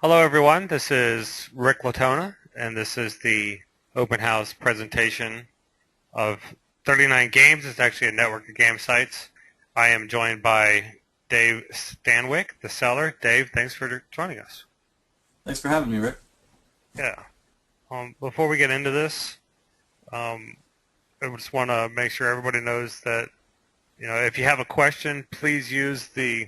Hello, everyone. This is Rick Latona, and this is the open house presentation of 39 games. It's actually a network of game sites. I am joined by Dave Stanwyck, the seller. Dave, thanks for joining us. Thanks for having me, Rick. Yeah. Before we get into this, um, I just want to make sure everybody knows that, if you have a question, please use the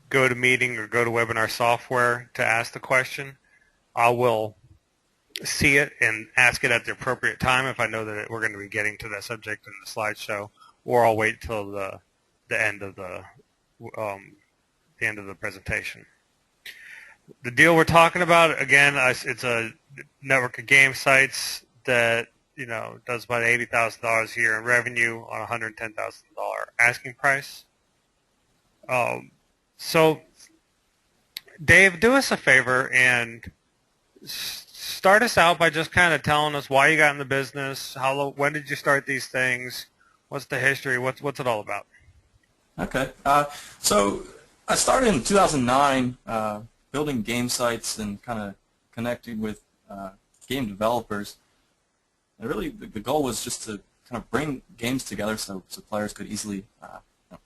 GoToMeeting or GoToWebinar software to ask the question. I will see it and ask it at the appropriate time if I know that we're going to be getting to that subject in the slideshow, or I'll wait till the end of the presentation. The deal we're talking about, again, it's a network of game sites that does about $80,000 a year in revenue on a $110,000 asking price. So, Dave, do us a favor and start us out by just kind of telling us why you got in the business, when did you start these things, what's the history, what's it all about? Okay. So I started in 2009 building game sites and kind of connecting with game developers. And really, the goal was just to kind of bring games together so players could easily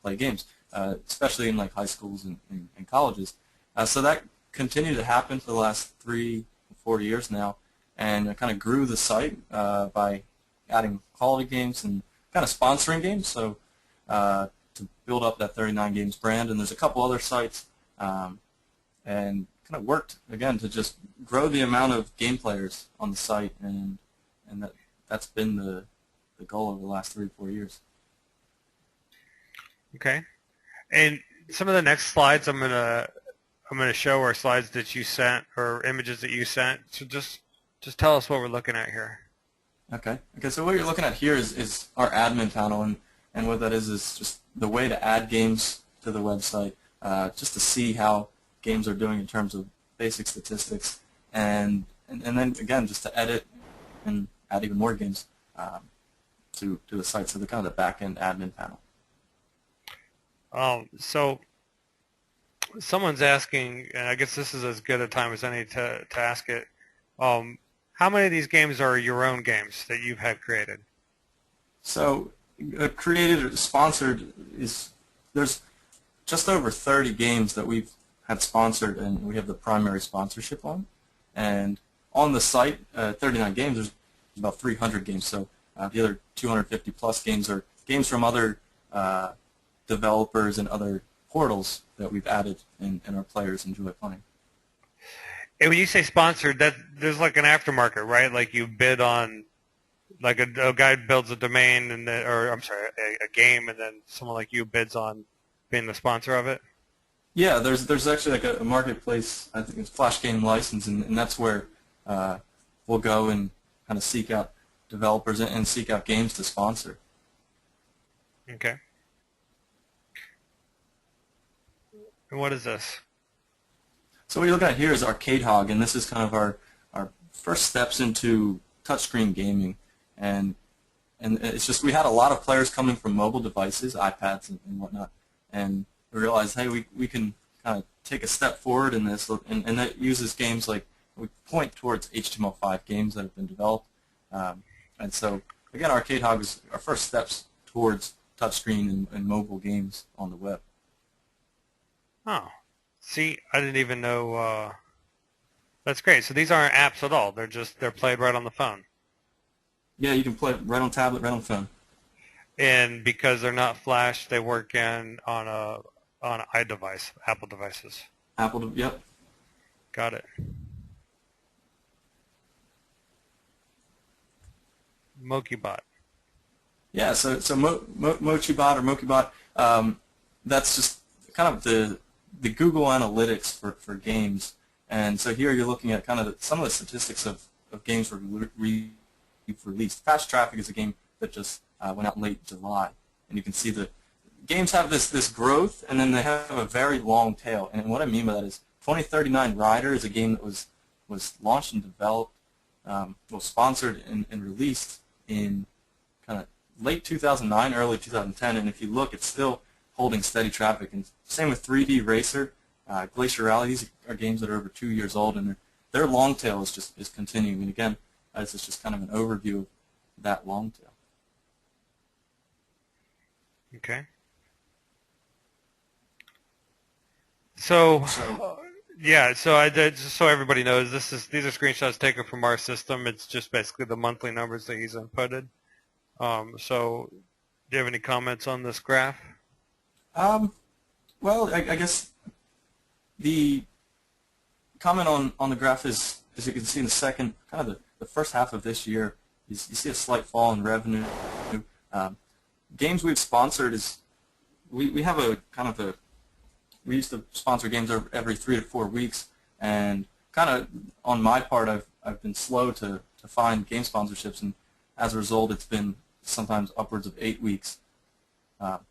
play games, especially in like high schools and colleges. So that continued to happen for the last 3-4 years now, and I kind of grew the site by adding quality games and kind of sponsoring games. So to build up that 39 Games brand, and there's a couple other sites, and kind of worked again to just grow the amount of game players on the site, and that's been the goal over the last 3-4 years. Okay, and some of the next slides I'm gonna show are slides that you sent or images that you sent. So just tell us what we're looking at here. Okay. So what you're looking at here is our admin panel, and what that is just the way to add games to the website, just to see how games are doing in terms of basic statistics, and then again just to edit and add even more games to the site. So the kind of the back-end admin panel. So someone's asking, and I guess this is as good a time as any to ask it. How many of these games are your own games that you've had created? So created or sponsored there's just over 30 games that we've had sponsored, and we have the primary sponsorship on. And on the site, 39 games, there's about 300 games. So the other 250 plus games are games from other developers and other portals that we've added and our players enjoy playing. And when you say sponsored, that there's like an aftermarket, right? Like you bid on, like a guy builds a domain and a game, and then someone like you bids on being the sponsor of it. Yeah, there's actually like a marketplace. I think it's Flash Game License, and that's where we'll go and kind of seek out developers and seek out games to sponsor. Okay. And what is this? So what you're looking at here is Arcade Hog, and this is kind of our first steps into touchscreen gaming. And it's just we had a lot of players coming from mobile devices, iPads and whatnot, and we realized, hey, we can kind of take a step forward in this, and that uses games like, we point towards HTML5 games that have been developed. And so, again, Arcade Hog is our first steps towards touchscreen and mobile games on the web. Oh, see, I didn't even know. That's great. So these aren't apps at all. They're played right on the phone. Yeah, you can play it right on tablet, right on phone. And because they're not flash, they work on an iDevice, Apple devices. Yep. Got it. MokiBot. Yeah, so MochiBot or MokiBot, that's just kind of the Google Analytics for games. And so here you're looking at kind of some of the statistics of games we've released. Fast Traffic is a game that just went out in late July, and you can see the games have this growth, and then they have a very long tail. And what I mean by that is 2039 Rider is a game that was launched and developed, sponsored and released in kind of late 2009, early 2010, and if you look, it's still holding steady traffic. And same with 3D Racer. Glacier Rally, these are games that are over 2 years old, and their long tail is continuing. And again, this is just kind of an overview of that long tail. Okay. So, yeah, so I did, just so everybody knows, these are screenshots taken from our system. It's just basically the monthly numbers that he's inputted. So, do you have any comments on this graph? Well, I guess the comment on the graph is, as you can see in the second, kind of the first half of this year, you see a slight fall in revenue. Games we've sponsored is, we have a kind of a, we used to sponsor games every 3 to 4 weeks, and kind of on my part, I've been slow to find game sponsorships, and as a result, it's been sometimes upwards of 8 weeks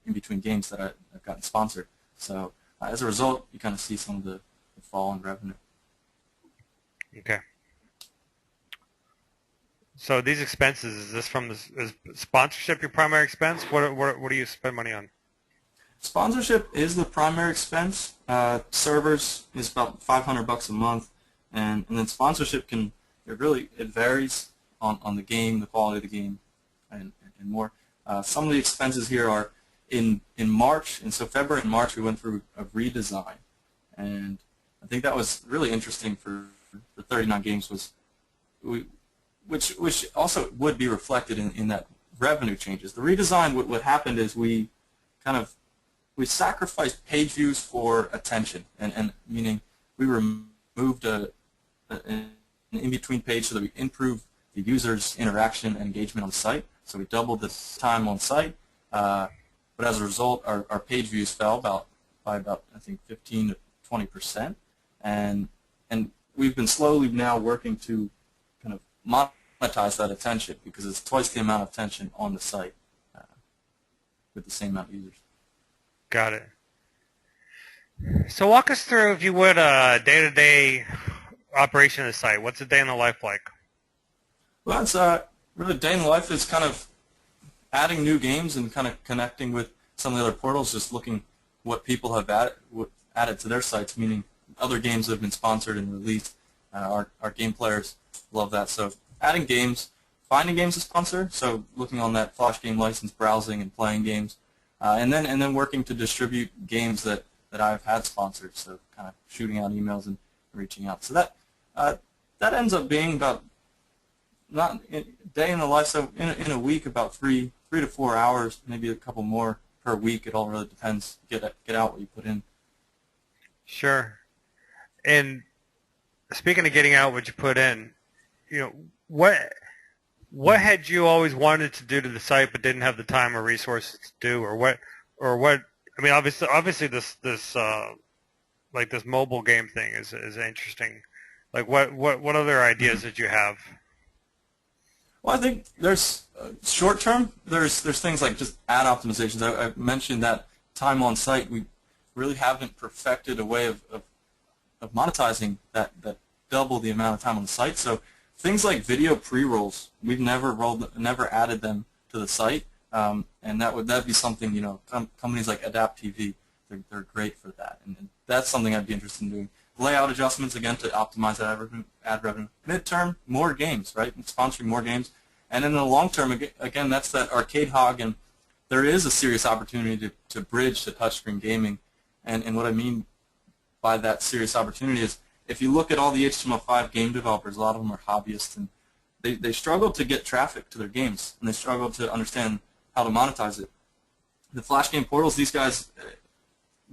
in between games that I've gotten sponsored. So as a result, you kind of see some of the fall in revenue. Okay. So these expenses, is this from is sponsorship your primary expense? What do you spend money on? Sponsorship is the primary expense. Servers is about $500 a month, and then sponsorship it varies on the game, the quality of the game, and more. Some of the expenses here are in March, and so February and March we went through a redesign, and I think that was really interesting for 39 games, which also would be reflected in that revenue changes. The redesign, what happened is we sacrificed page views for attention, and meaning we removed an in-between page so that we improved the user's interaction and engagement on the site. So we doubled the time on site, but as a result, our page views fell by about I think 15 to 20%, and we've been slowly now working to kind of monetize that attention, because it's twice the amount of attention on the site with the same amount of users. Got it. So walk us through, if you would, a day-to-day operation of the site. What's a day in the life like? Well, it's really day in the life is kind of adding new games and kind of connecting with some of the other portals, just looking what people have added to their sites, meaning other games that have been sponsored and released. Our game players love that. So adding games, finding games to sponsor, so looking on that Flash game license, browsing and playing games, and then working to distribute games that I've had sponsored, so kind of shooting out emails and reaching out. So that ends up being about not a day in the life. So in a week, about 3 to 4 hours, maybe a couple more per week. It all really depends. Get out what you put in. Sure. And speaking of getting out what you put in, what had you always wanted to do to the site but didn't have the time or resources to do, or what? I mean, obviously this like this mobile game thing is interesting. Like what other ideas did you have? Well, I think there's short term. There's things like just ad optimizations. I mentioned that time on site. We really haven't perfected a way of monetizing that double the amount of time on the site. So things like video pre-rolls, we've never added them to the site, and that'd be something, companies like Adapt TV, they're great for that, and that's something I'd be interested in doing. Layout adjustments, again, to optimize that ad revenue. Midterm, more games, right? Sponsoring more games. And in the long term, again, that's that arcade hog, and there is a serious opportunity to bridge to touchscreen gaming. And what I mean by that serious opportunity is, if you look at all the HTML5 game developers, a lot of them are hobbyists, and they struggle to get traffic to their games, and they struggle to understand how to monetize it. The Flash game portals, these guys,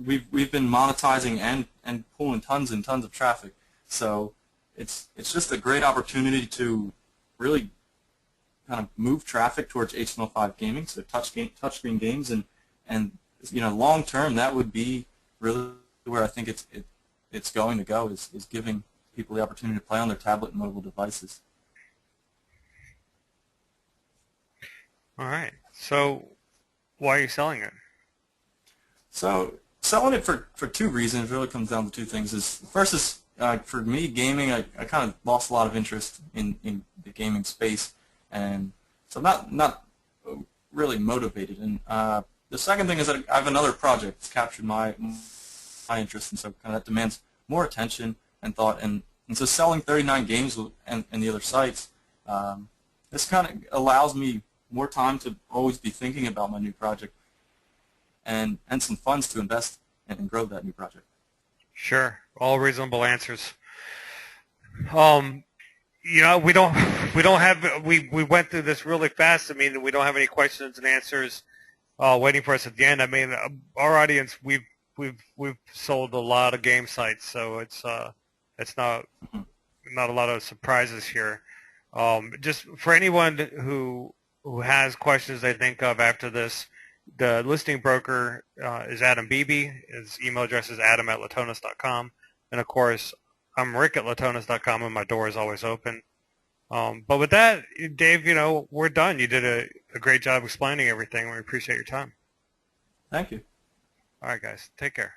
we've been monetizing and pulling tons and tons of traffic. So it's just a great opportunity to really kind of move traffic towards HTML5 gaming, so touchscreen games, and long term that would be really where I think it's going to go, is giving people the opportunity to play on their tablet and mobile devices. All right. So why are you selling it? So selling it for two reasons. It really comes down to two things. First is, for me, gaming, I kind of lost a lot of interest in the gaming space, and so I'm not really motivated. And the second thing is that I have another project that's captured my high interest, and so kind of that demands more attention and thought. And so selling 39 games and the other sites, this kind of allows me more time to always be thinking about my new project and some funds to invest and grow that new project. Sure, all reasonable answers. We went through this really fast. I mean, we don't have any questions and answers waiting for us at the end. I mean, our audience, we've sold a lot of game sites, so it's not a lot of surprises here. Just for anyone who has questions they think of after this, the listing broker is Adam Beebe. His email address is adam@latonas.com. And, of course, I'm Rick at latonas.com, and my door is always open. But with that, Dave, we're done. You did a great job explaining everything. We appreciate your time. Thank you. All right, guys. Take care.